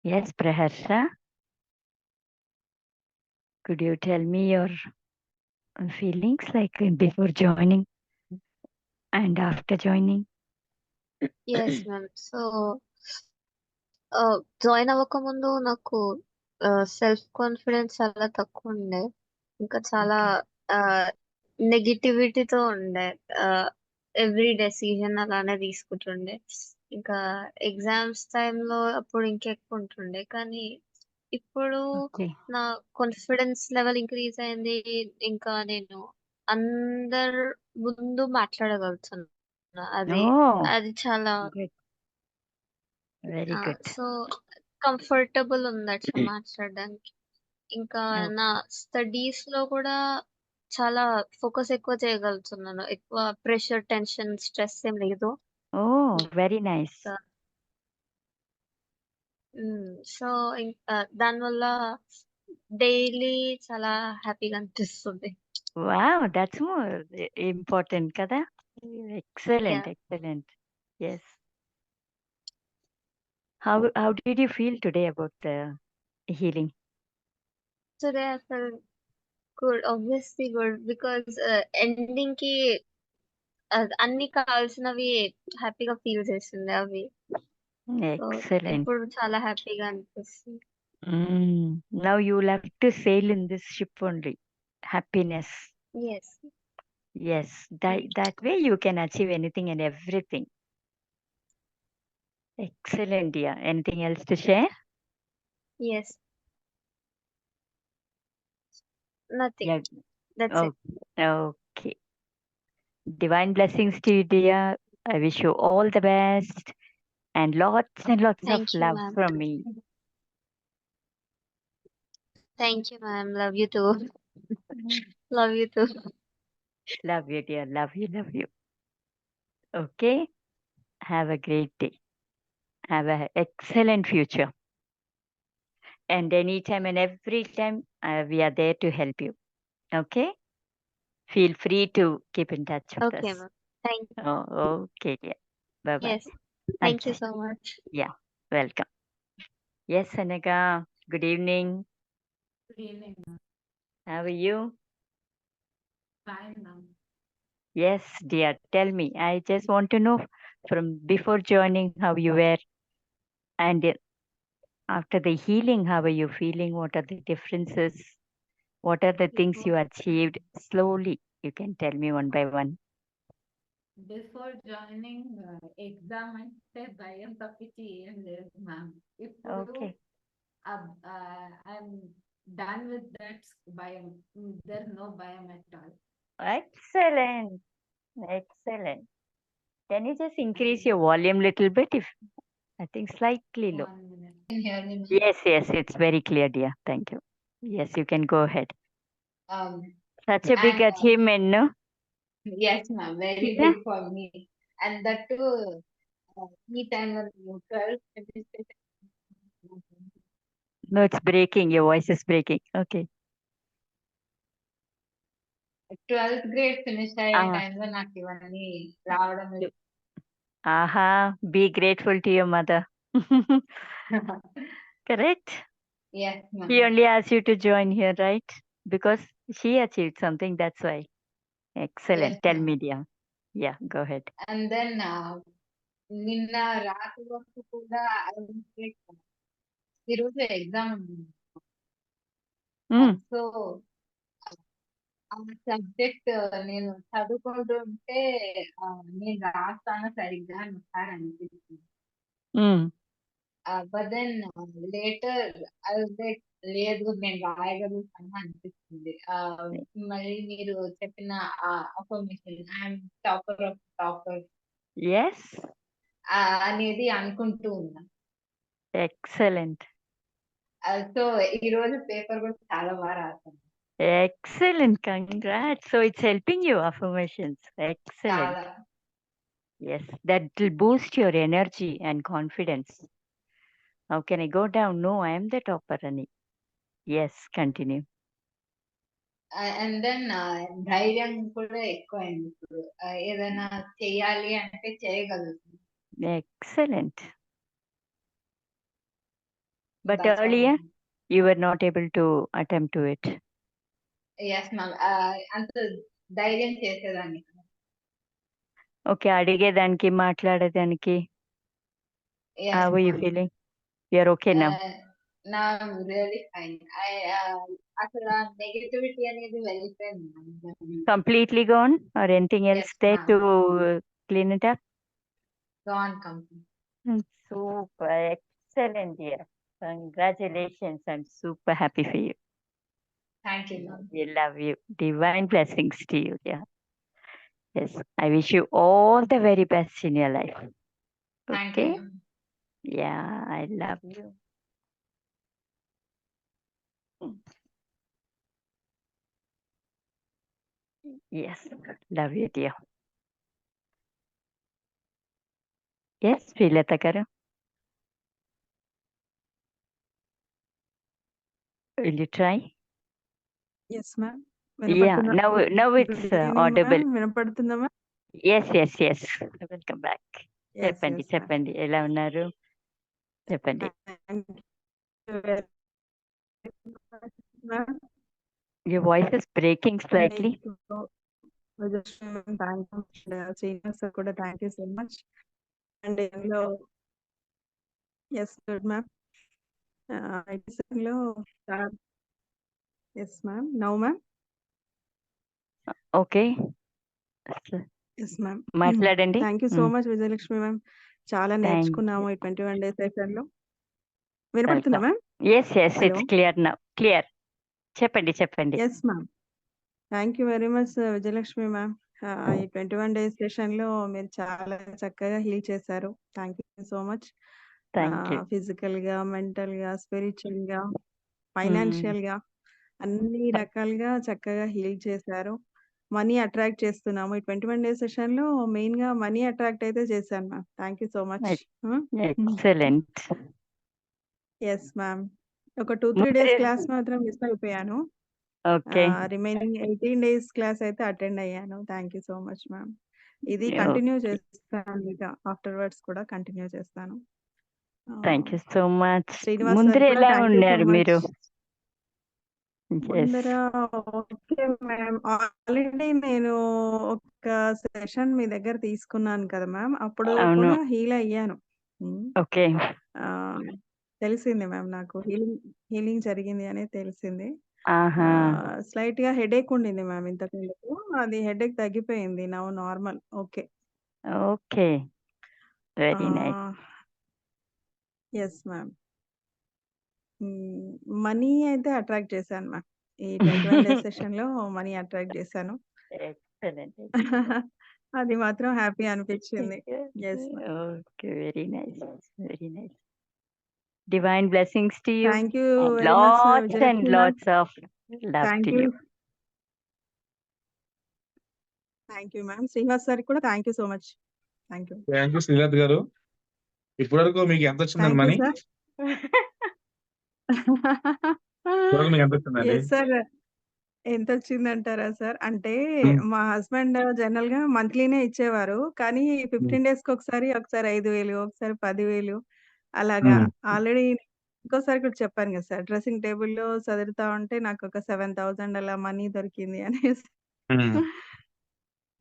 Yes, Praharsha, could you tell me your feelings like before joining and after joining? Yes ma'am. So join అవ్వకముందు నాకు self confidence చాలా తక్కువ ఉండే. ఇంకా చాలా Okay. నెగటివిటీతో ఉండే. ఎవ్రీ డెసిజన్ అలానే తీసుకుంటుండే. ఇంకా ఎగ్జామ్స్ టైంలో అప్పుడు ఇంకెక్కువ ఉంటుండే. కానీ ఇప్పుడు Okay. నా కాన్ఫిడెన్స్ లెవెల్ ఇంక్రీజ్ అయింది. ఇంకా నేను అందరు ముందు మాట్లాడగలుగుతున్నా. అది Oh, అది చాలా good. Very good. So comfortable ఉంది అట్లా మాట్లాడడానికి. ఇంకా Oh, నా స్టడీస్‌లో కూడా చాలా ఫోకస్ ఎక్కువ చేయగలుగుతున్నాను. ఎక్కువ ప్రెషర్, టెన్షన్, స్ట్రెస్ ఏం లేదు. oh, very nice. ఇంకా సో ఇంకా దానివల్ల డైలీ చాలా హ్యాపీగా అనిపిస్తుంది. Wow, that's more important, kada? Excellent, yeah! excellent. Yes. How did you feel today about the healing? Today I felt good. Obviously good. Because ఎండింగ్‌కి అన్నీ కావాల్సినవి హ్యాపీగా ఫీల్ చేసిండే అవి. So Excellent. ఇప్పుడు చాలా హ్యాపీగా అనిపిస్తుంది. Now you'll have to sail in this ship only. Happiness. Yes. Yes, that way you can achieve anything and everything. Excellent, dear. Anything else to share? Yes. Nothing. Yeah. That's Oh, it. okay. Divine blessings to you, dear. I wish you all the best and lots of thank you love ma'am. from me. Thank you ma'am. Love you two. Mm. Love you two. Love you, dear. Love you, love you. Okay. Have a great day. Have an excellent future. And anytime and every time we are there to help you. Okay. Feel free to keep in touch with okay us. Ma'am. Thank Oh, okay, dear. Bye bye. Yes. Thank you Okay. So much. Yeah. Welcome. Yes, Anega. Good evening. Good evening, ma'am. How are you? Fine, ma'am. Yes, dear. Tell me. I just want to know from before joining how you were and after the healing, how are you feeling? What are the differences? What are the things you achieved? Slowly, you can tell me one by one. Before joining exam అంటే భయం తప్పించి ఏం లేదు ma'am. ఇప్పుడు Okay. I'm done with that భయం. There's no భయం at all. Excellent. Excellent. Can you just increase your volume little bit? If I think slightly low. 1 minute. Can you hear me, ma'am? Yes, yes, it's very clear, dear. Thank you. Yes, you can go ahead. Um, Such a big and achievement, no? yes, ma'am, very Yeah. big for me. And that too, me time when you 12, No, it's breaking. Your voice is breaking. Okay. 12th grade finish అయ్యే Ah, టైంలో నాకు ఇవన్నీ రావడం లేదు. aha. Be grateful to your mother. Correct? Yes, ma'am. He only asked you to join here, right? Because she achieved something. That's why. Excellent. Yes, Tell ma'am. me, dear. Yeah, go ahead. And then నిన్న రాత్రి వరకు కూడా ఈరోజు exam ఉంది. Mm. So ఆ subject నేను చదువుకుంటుంటే నేను రాస్తాను సరిగ్గా అని ఒకసారి అనిపించింది. Mm. బట్ దెన్ లేటర్ లేదు నేను రాయగలుగుతాను అనిపిస్తుంది. మళ్ళీ మీరు చెప్పిన affirmation I'm topper of topper Yes. అనేది అనుకుంటూ ఉన్నా. Excellent. సో ఈ రోజు పేపర్ కూడా చాలా బాగా రాశాను. Excellent. Congrats. So it's helping you, affirmations. Excellent. చాలా Yes. That will boost your energy and confidence. How can I go down? No, I am the topper, Rani. Yes, continue. And then ధైర్యం కూడా ఎక్కువైంది ఇప్పుడు. ఏదైనా చెయ్యాలి అంటే చేయగలుగుతుంది. Excellent. But That's all. earlier, you were not able to attempt to it. Yes, ma'am. అంత ధైర్యం చేసేదాన్ని. Okay, అడిగేదానికి మాట్లాడేదానికి. Yes, How are you ma'am. feeling? You're okay now. Now I'm really fine. అసలు ఆ నెగటివిటీ అనేది వెళ్ళిపోయింది ma'am. Completely gone, or anything else Yes, there ma'am. to clean it up? Gone completely. Super, excellent, dear. Congratulations. I'm super happy for you. Thank you, ma'am. We love you. Divine blessings to you, dear. Yes, I wish you all the very best in your life. Thank Okay? you, ma'am. Yeah, I love you. Yes, love you, dear. Yes, Srilata garu. Will you try? Yes, ma'am. Yeah, now it's Good evening, audible. ma'am. వినపడుతుందా ma'am? Yes. Welcome back. Yes, చెప్పండి yes, ma'am. చెప్పండి ఎలా ఉన్నారు చెప్పండి. Thank you very much, ma'am. Your voice is breaking slightly. మీకు Vijayalakshmi ma'am, thank you. And senior sir కూడా thank you so much. And ఇందులో yes, good ma'am. IT లో yes ma'am. Now ma'am. Okay Yes ma'am. మాట్లాడండి. Thank you so much Vijayalakshmi ma'am. చాలా Thank నేర్చుకున్నాము ఈ 21 days session లో. వినపడుతుందా మ్యామ్? Yes Hello. It's clear now. Clear. చెప్పండి. Yes ma'am. Thank you very much Vijayalakshmi ma'am. ఈ 21 days సెషన్ లో మీరు చాలా చక్కగా హీల్ చేశారు. Thank you so much. Thank you. Physical గా, మెంటల్ గా, స్పిరిచువల్ గా, ఫైనాన్షియల్ గా అన్ని రకాలుగా చక్కగా హీల్ చేశారు. మనీ అట్రాక్ట్ చేస్తున్నాము. ఈ 21 days సెషన్ లో మెయిన్ గా మనీ అట్రాక్ట్ అయితే చేశాను ma'am. Thank you so much. Excellent. Yes ma'am. ఒక 2-3 days క్లాస్ మాత్రం మిస్ అయిపోయాను. ఓకే. రిమైనింగ్ 18 days క్లాస్ అయితే అటెండ్ అయ్యాను. Thank you so much ma'am. ఇది కంటిన్యూ చేస్తాను, ఇక ఆఫ్టర్వర్డ్స్ కూడా కంటిన్యూ చేస్తాను. Thank you so much. Srinivas ముందర సార్ కూడా ఎలా thank you so ఉన్నారు much. మీరు? ముందర ఓకే మ్యామ్. ఆల్రెడీ నేను ఒక సెషన్ మీ దగ్గర తీసుకున్నాను కదా మ్యామ్. అప్పుడు అవును. కూడా హీల్ అయ్యాను. ఓకే. తెలిసింది మ్యామ్, నాకు హీలింగ్ జరిగింది అనేది తెలిసింది. ఆహా. స్లైట్ గా హెడేక్ ఉండింది మ్యామ్ ఇంతకు ముందుకు. అది హెడేక్ తగ్గిపోయింది. Now normal. Okay. Okay. Very nice. Yes ma'am. Money అయితే అట్రాక్ట్ చేశాను మ్యామ్. ఈ 21 days సెషన్ లో మనీ అట్రాక్ట్ చేశాను. ఎక్సలెంట్. అది మాత్రం హ్యాపీ అనిపించింది. Yes ma'am. Okay. Very nice. Divine blessings to you. Thank you And very much lots and Vijayalakshmi ma'am. lots of love thank to you. you. Thank you ma'am. Srinivas sir కూడా thank you so much. Thank you. Thank you Srilatha గారు. ఇప్పటివరకు మీకు ఎంత వచ్చిందండి thank you money? Sir. ఇప్పటివరకు మీకు ఎంత వచ్చిందండి? Yes sir. ఎంత వచ్చిందంటారా సార్? అంటే ఉమ్, మా హస్బెండ్ జనరల్ గా మంత్లీనే ఇచ్చేవారు. కానీ 15 days కి ఒకసారి 5,000, ఒకసారి 10,000 అలాగా. ఉమ్, ఆల్రెడీ ఇంకోసారి కూడా చెప్పాను కదా సార్. డ్రెస్సింగ్ టేబుల్‌లో సదురుతా ఉంటే నాకు ఒక 7,000 అలా మనీ దొరికింది అనేసి. ఉమ్.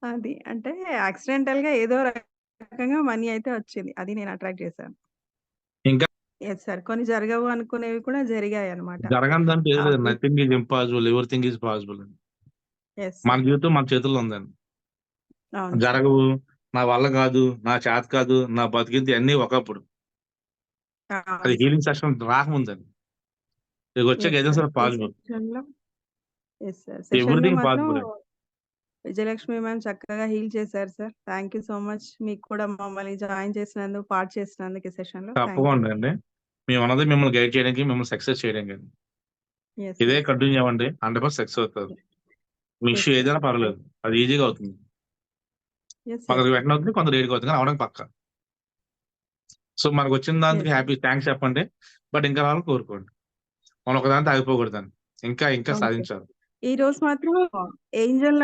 అది అంటే యాక్సిడెంటల్‌గా ఏదో రకంగా మనీ అయితే వచ్చింది. అది నేను అట్రాక్ట్ చేశాను. ఇంకా ఎస్ సార్. కొన్ని జరగవు అనుకునేవి కూడా జరిగాయన్నమాట. జరగనిదంటే ఏది లేదు. అవి nothing is impossible, everything is possible. Yes మన సార్. జీవితం మన చేతుల్లో ఉందండి. అవును సార్. జరగవు, నా వల్ల కాదు, నా చేత కాదు, నా బతికింది అన్ని ఒకప్పుడు. అది అవును సార్. Healing session రాకముందండి. ఇక వచ్చాక ఎస్ ఏదైనా సార్. సరే ఈ పాసిబుల్. సెషన్‌లో ఎస్ సార్. సెషన్‌లో ఎవ్రీథింగ్ మాత్రం పాసిబుల్. విజయలక్ష్మి మ్యామ్ చక్కగా హీల్ చేశారు sir. Thank you so much. మీకు కూడా మమ్మల్ని జాయిన్ చేసినందుకు, పార్ట్ చేసినందుకు ఈ సెషన్‌లో థ్యాంక్ యూ. తప్పకుండా అండి. మేము అన్నది మిమ్మల్ని గైడ్ చేయడానికి, మిమ్మల్ని సక్సెస్ చేయడానికి. ఎస్ ఇదే ఎస్. కంటిన్యూ అవ్వండి. 100% సక్సెస్ అవుతుంది. Me yes issue sir. ఏదైనా పర్వాలేదు, అది ఈజీగా అవుతుంది. ఎస్ కొందరికి ఎస్. వెంటనే అవుతుంది, కొందరు లేట్గా అవుతుంది, కానీ అవడానికి పక్క. సో మనకు వచ్చిన దానికి ఎస్ హ్యాపీ థ్యాంక్స్ చెప్పండి. బట్ ఇంకా రావాలని కోరుకోండి. మనం ఒకదాంతో ఆగిపోకూడదని, ఇంకా ఇంకా అవును సార్. సాధించాలి. ఈ రోజు మాత్రం ఏంజెల్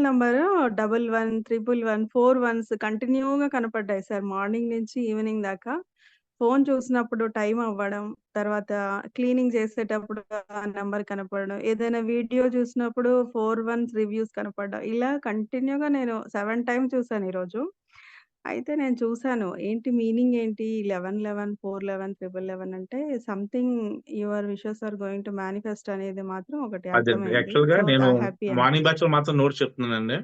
నంబర్ 1111 11 4 1s కంటిన్యూగా కనపడ్డాయి సార్. మార్నింగ్ నుంచి ఈవినింగ్ దాకా ఫోన్ చూసినప్పుడు టైం అవ్వడం, తర్వాత క్లీనింగ్ చేసేటప్పుడు ఆ నంబర్ కనపడడం, ఏదైనా వీడియో చూసినప్పుడు 4 రివ్యూస్ కనపడడం. ఇలా కంటిన్యూగా నేను 7 టైమ్స్ చూసాను ఈరోజు. అయితే నేను చూసాను. ఏంటి మీనింగ్ ఏంటి? 11, 11, 411, 1111 అంటే something your wishes are going to manifest అనేది మాత్రం ఒకటి అదే అర్థమైంది. యాక్చువల్ గా సో, నేను హ్యాపీ మార్నింగ్ బ్యాచ్ లో మాత్రం నోట్స్ చెప్తున్నానండి.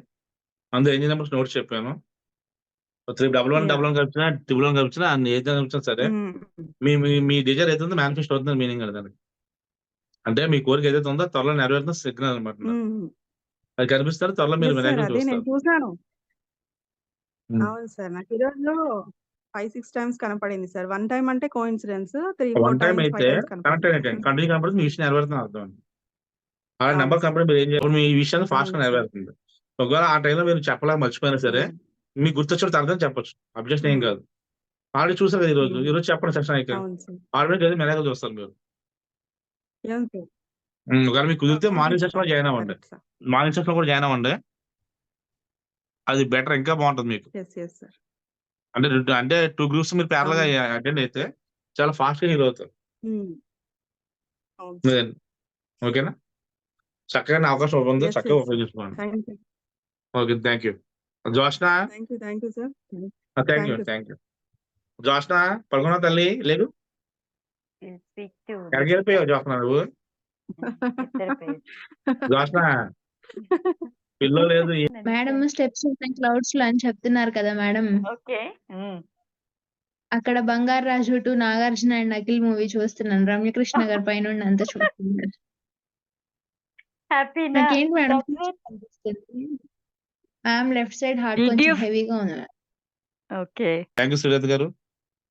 అందులో ఎన్ని నెంబర్స్ నోట్స్ చెప్పాను. 311 యాహ్! 11 కలిపినా 111 కలిపినా అన్ని ఏది కలిపినా సరే హ్మ్. మీ మీ మీ డిజైర్ ఏదైతే ఉందో మేనిఫెస్ట్ అవుతుంది మీనింగ్ అది దానికి. అంటే మీ కోరిక ఏదైతే ఉందో త్వరలో నెరవేరుతున్న సిగ్నల్ అనమాట. హ్మ్. అది కనిపిస్తారు త్వరలో మీరు యెస్ సార్. వినాయకుడిని అదే నేను చూస్తారు. చూసాను. ఉమ్. అవును సార్. నాకు ఈరోజు 5, 6 టైమ్స్ కనపడింది సార్. 1 టైమ్ అంటే కోయిన్సిడెన్స్. 3, 4 వన్ టైం టైమ్స్, 5 అయితే టైమ్స్ కనెక్ట్ కనపడింది. అయినట్టు కంటిన్యూ కనపడుతుంది మీ విషయం నెరవేరుతున్న అర్థం అండి. ఆ అవును నెంబర్ సార్. కంపెనీ మీరు ఏం చేయాలి మీ విషయాన్ని ఫాస్ట్ గా అవును సార్. నెరవేరుతుంది. ఒకవేళ ఆ టైంలో మీరు చెప్పలేక మర్చిపోయినా సరే హ్మ్. మీకు గుర్తొచ్చిన తర్వాత చెప్పొచ్చు. అబ్జెక్షన్ ఏం హ్మ్. కాదు. ఆల్రెడీ చూసారు కదా ఈరోజు. హ్మ్. ఈరోజు చెప్పండి సెక్షన్ అయిపోయింది. అవును సార్. ఆల్రెడీ కదా మెనేజర్ చూస్తారు మీరు. అవును సార్. ఒకవేళ మీకు కుదిరితే అవును మార్నింగ్ సెక్షన్ లో సార్. జాయిన్ అవ్వండి. Correct sir. మార్నింగ్ సెక్షన్ లో కూడా జాయిన్ అవ్వండి. అది బెటర్ ఇంకా బాగుంటుంది మీకు. యెస్. Yes sir. అంటే 2 గ్రూప్స్ మీరు ప్యారల్ గా అవును. అటెండ్ అయితే చాలా ఫాస్ట్ గా హీల్ అవుతారు. హ్మ్. అవును సార్. అదే. ఓకేనా? చక్కగా నా అవకాశం ఉంది. యెస్. చక్కగా యెస్ సార్. ఉపయోగించుకోండి. Thank you. Okay. Thank you. Joshna thank you sir. Thank you. Thank you sir. Thank you. Joshna పడుకున్నా తల్లి లేగు. స్పీక్ టు ఎక్కడికి వెళ్ళిపోయావు జోష్న నువ్వు? ఉత్తరప్రదేశ్. జోష్న పిల్లో లేదు మేడం స్టెప్స్ ఉన్నాయి క్లౌడ్స్ లో అని చెప్తున్నారు కదా మేడం. ఓకే. అక్కడ Bangaru Raju to Nagarjuna and Akhil movie చూస్తున్నాను. రమ్యకృష్ణ గారి పైనుండి అంతా చూస్తున్నాను. హ్యాపీనా? నాకేంటి మేడం Congrats. అనిపిస్తుంది. I'm left side heart Did కొంచెం you? హెవీగా ఉంది madam. Okay. Thank you Suresh గారు.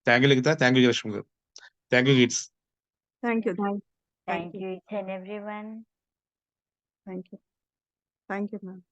Thank you Likhita. Thank you Jayalakshmi గారు. Thank you kids. Thank you. Thank Thank you. you each and everyone. Thank you. Thank you ma'am.